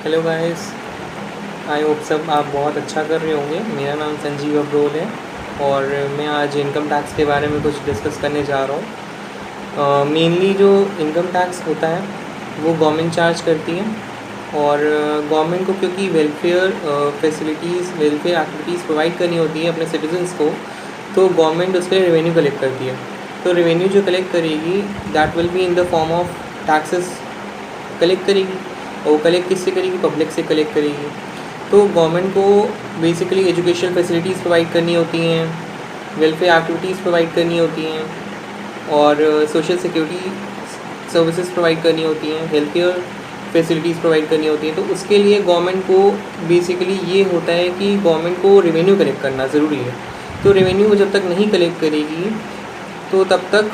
Hello guys, I hope सब आप बहुत अच्छा कर रहे होंगे। मेरा नाम संजीव अब्रोल है और मैं आज इनकम टैक्स के बारे में कुछ डिस्कस करने जा रहा हूँ। मेनली जो इनकम टैक्स होता है वो गवर्नमेंट चार्ज करती है और गवर्नमेंट को क्योंकि welfare facilities, welfare activities provide करनी होती है अपने सिटीजन्स को, तो गवर्नमेंट उसके लिए रेवेन्यू कलेक्ट करती है। तो रेवेन्यू जो कलेक्ट करेगी that will be in the form of taxes collect करेगी। और वो कलेक्ट किससे करेगी? पब्लिक से कलेक्ट करेगी। तो गवर्नमेंट को बेसिकली एजुकेशन फैसिलिटीज़ प्रोवाइड करनी होती हैं, वेलफेयर एक्टिविटीज़ प्रोवाइड करनी होती हैं और सोशल सिक्योरिटी सर्विसेज प्रोवाइड करनी होती हैं, हेल्थ केयर फैसिलिटीज़ प्रोवाइड करनी होती हैं। तो उसके लिए गवर्नमेंट को बेसिकली ये होता है कि गवर्नमेंट को रेवेन्यू कलेक्ट करना ज़रूरी है। तो रेवेन्यू वो जब तक नहीं कलेक्ट करेगी तो तब तक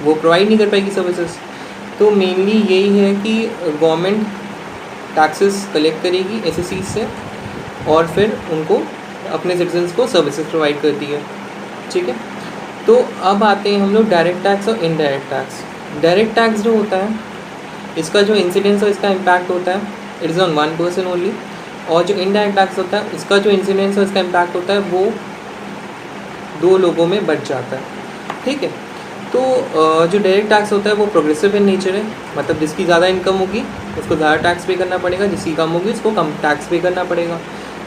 वो प्रोवाइड नहीं कर पाएगी सर्विसेज। तो मेनली यही है कि गवर्नमेंट टैक्सेस कलेक्ट करेगी एसएससी से और फिर उनको अपने सिटीजन्स को सर्विसेज प्रोवाइड करती है। ठीक है, तो अब आते हैं हम लोग डायरेक्ट टैक्स और इनडायरेक्ट टैक्स। डायरेक्ट टैक्स जो होता है इसका जो इंसिडेंस और इसका इम्पैक्ट होता है it is on one person only, और जो इनडायरेक्ट टैक्स होता है इसका जो इंसिडेंस और इसका इम्पैक्ट होता है वो दो लोगों में बच जाता है। ठीक है, तो जो डायरेक्ट टैक्स होता है वो प्रोग्रेसिव इन नेचर है, मतलब जिसकी ज़्यादा इनकम होगी उसको ज़्यादा टैक्स पे करना पड़ेगा, जिसकी कम होगी उसको कम टैक्स पे करना पड़ेगा।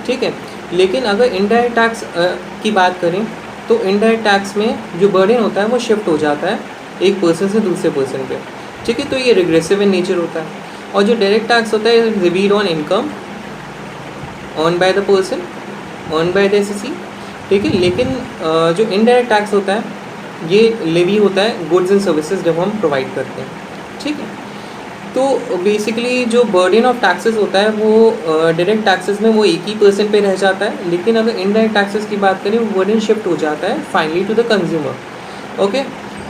ठीक है, लेकिन अगर इनडायरेक्ट टैक्स की बात करें तो इनडायरेक्ट टैक्स में जो बर्डन होता है वो शिफ्ट हो जाता है एक पर्सन से दूसरे पर्सन पे। ठीक है, तो ये रिग्रेसिव इन नेचर होता है। और जो डायरेक्ट टैक्स होता है levied on income earn by the person, earn by the SSC. ठीक है, लेकिन जो इनडायरेक्ट टैक्स होता है ये लेवी होता है गुड्स एंड सर्विसेज जब हम प्रोवाइड करते हैं। ठीक है, तो बेसिकली जो बर्डन ऑफ टैक्सेस होता है वो डायरेक्ट टैक्सेस में वो एक ही पर्सन पे रह जाता है, लेकिन अगर इनडायरेक्ट टैक्सेस की बात करें वो बर्डन शिफ्ट हो जाता है finally to the consumer. Okay,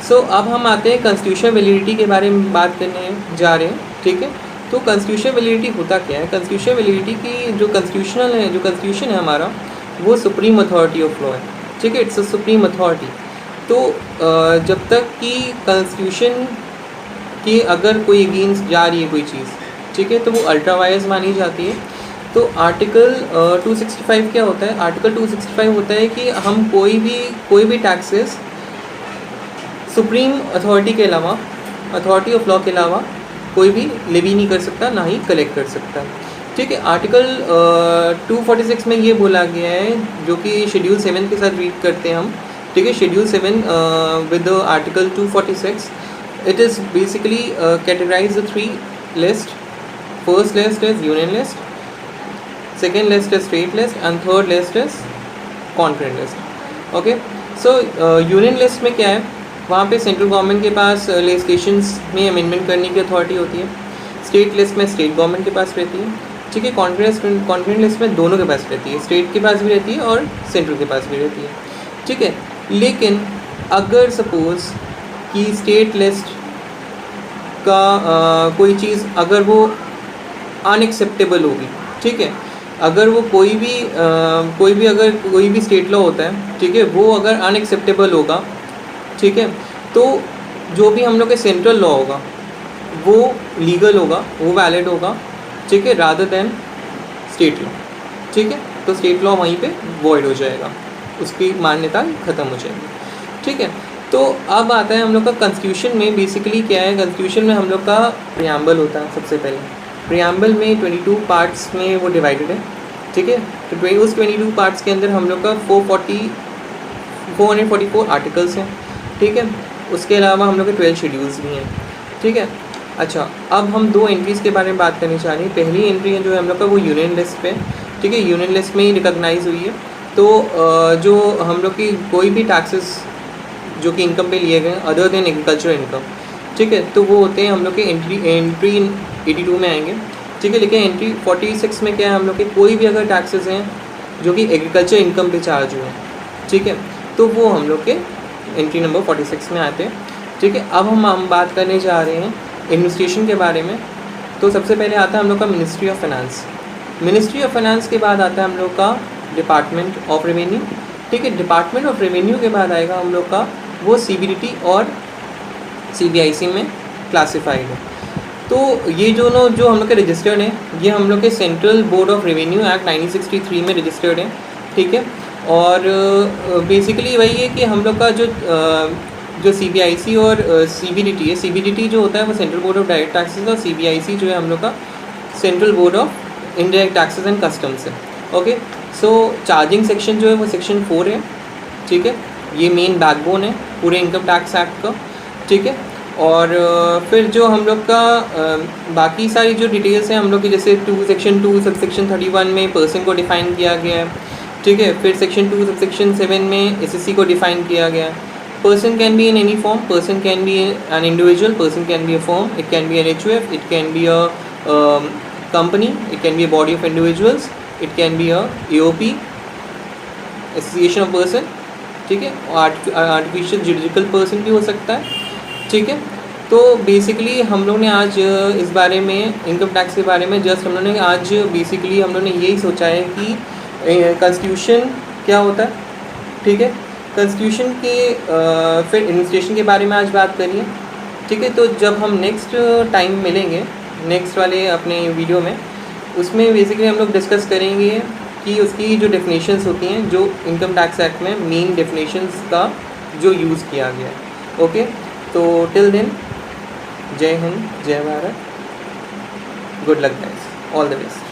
so अब हम आते हैं कॉन्स्टिट्यूशनल वैलिडिटी के बारे में बात करने जा रहे हैं। ठीक है, तो कॉन्स्टिट्यूशनल वैलिडिटी होता क्या है? कॉन्स्टिट्यूशनल वैलिडिटी की जो कॉन्स्टिट्यूशन है हमारा वो सुप्रीम अथॉरिटी ऑफ लॉ है। ठीक है, इट्स अ सुप्रीम अथॉरिटी। तो जब तक कि कॉन्स्टिट्यूशन की अगर कोई अगेंस्ट जा रही है कोई चीज़, ठीक है, तो वो अल्ट्रा वायर्स मानी जाती है। तो आर्टिकल 265 क्या होता है? आर्टिकल 265 होता है कि हम कोई भी टैक्सेस सुप्रीम अथॉरिटी के अलावा, अथॉरिटी ऑफ लॉ के अलावा कोई भी लेवी नहीं कर सकता, ना ही कलेक्ट कर सकता। ठीक है, आर्टिकल 246 में ये बोला गया है जो कि शेड्यूल 7 के साथ रीड करते हैं हम। ठीक है, schedule 7 with article 246 it is basically categorized the three list. First list is union list, second list is state list and third list is concurrent list. Okay, so union list में क्या है? वहाँ पे सेंट्रल गवर्नमेंट के पास legislations में amendment करने की authority होती है। स्टेट लिस्ट में स्टेट गवर्नमेंट के पास रहती है। ठीक है, कॉन्करेंट लिस्ट में दोनों के पास रहती है, स्टेट के पास भी रहती है और सेंट्रल के पास भी रहती है। ठीक है, लेकिन अगर सपोज़ कि स्टेट लिस्ट का कोई चीज़ अगर वो अनएक्सेप्टेबल होगी, ठीक है, अगर वो कोई भी स्टेट लॉ होता है, ठीक है, वो अगर अनएक्सेप्टेबल होगा, ठीक है, तो जो भी हम लोग के सेंट्रल लॉ होगा वो लीगल होगा, वो वैलिड होगा। ठीक है, रादर देन स्टेट लॉ। ठीक है, तो स्टेट लॉ वहीं पे वॉइड हो जाएगा, उसकी मान्यता ख़त्म हो जाएगी। ठीक है, तो अब आता है हम लोग का कॉन्स्टिट्यूशन में बेसिकली क्या है? कॉन्स्टिट्यूशन में हम लोग का प्रियम्बल होता है। सबसे पहले प्रियम्बल में 22 पार्ट्स में वो डिवाइडेड है। ठीक है, तो उस 22 पार्ट्स के अंदर हम लोग का 444 आर्टिकल्स हैं। ठीक है, उसके अलावा हम लोग के 12 शेड्यूल्स भी हैं। ठीक है, अच्छा, अब हम दो एंट्रीज़ के बारे में बात करनी चाह रहे हैं। पहली एंट्री है जो है हम लोग का वो यूनियन लिस्ट पे। ठीक है, यूनियन लिस्ट में ही रिकॉग्नाइज हुई है। तो जो हम लोग की कोई भी टैक्सेस जो कि इनकम पे लिए गए अदर देन एग्रीकल्चर इनकम, ठीक है, तो वो होते हैं हम लोग के एंट्री 82 में आएंगे। ठीक है, लेकिन एंट्री 46 में क्या है? हम लोग के कोई भी अगर टैक्सेस हैं जो कि एग्रीकल्चर इनकम पे चार्ज हुए हैं, ठीक है, तो वो हम लोग के एंट्री नंबर 46 में आते हैं। ठीक है, अब हम बात करने जा रहे हैं एडमिनिस्ट्रेशन के बारे में। तो सबसे पहले आता है हम लोग का ministry of finance. Ministry of finance के बाद आता है हम लोग का डिपार्टमेंट ऑफ रेवेन्यू। ठीक है, डिपार्टमेंट ऑफ रेवेन्यू के बाद आएगा हम लोग का वो सीबीडीटी और सीबीआईसी में क्लासिफाइड है। तो ये जो हम लोग के रजिस्टर्ड हैं, ये हम लोग के central board of revenue act 1963 में रजिस्टर्ड है, ठीक है। और बेसिकली वही है कि हम लोग का जो CBIC और CBDT है, CBDT जो होता है वो central board of direct taxes, और CBIC जो है हम लोग का central board of indirect taxes and customs है। ओके, सो चार्जिंग सेक्शन जो है वो सेक्शन 4 है, ठीक है। ये मेन बैकबोन है पूरे इनकम टैक्स एक्ट का, ठीक है। और फिर जो हम लोग का बाकी सारी जो डिटेल्स हैं हम लोग की, जैसे सेक्शन 2 सब सेक्शन 31 में पर्सन को डिफ़ाइन किया गया है, ठीक है। फिर सेक्शन 2 सब सेक्शन 7 में SSC को डिफ़ाइन किया गया है। Person can be in any form, person can be an individual, person can be a form, it can be an HUF, it can be a company, it can be a body of individuals, it can be a AOP, association of person, ठीक है। Artificial judicial person भी हो सकता है, ठीक है। तो basically हम लोग ने आज इस बारे में, इनकम टैक्स के बारे में जस्ट हम लोग ने आज बेसिकली हम लोग ने यही सोचा है कि कॉन्स्टिट्यूशन क्या होता है, ठीक है। कॉन्स्टिट्यूशन के फिर एडमिनिस्ट्रेशन के बारे में आज बात करिए, ठीक है। तो जब हम नेक्स्ट टाइम मिलेंगे नेक्स्ट वाले अपने वीडियो में, उसमें बेसिकली हम लोग डिस्कस करेंगे कि उसकी जो डेफिनेशंस होती हैं, जो इनकम टैक्स एक्ट में मेन डेफिनेशंस का जो यूज़ किया गया है। ओके, तो टिल देन, जय हिंद, जय Bharat, good luck guys, all the best.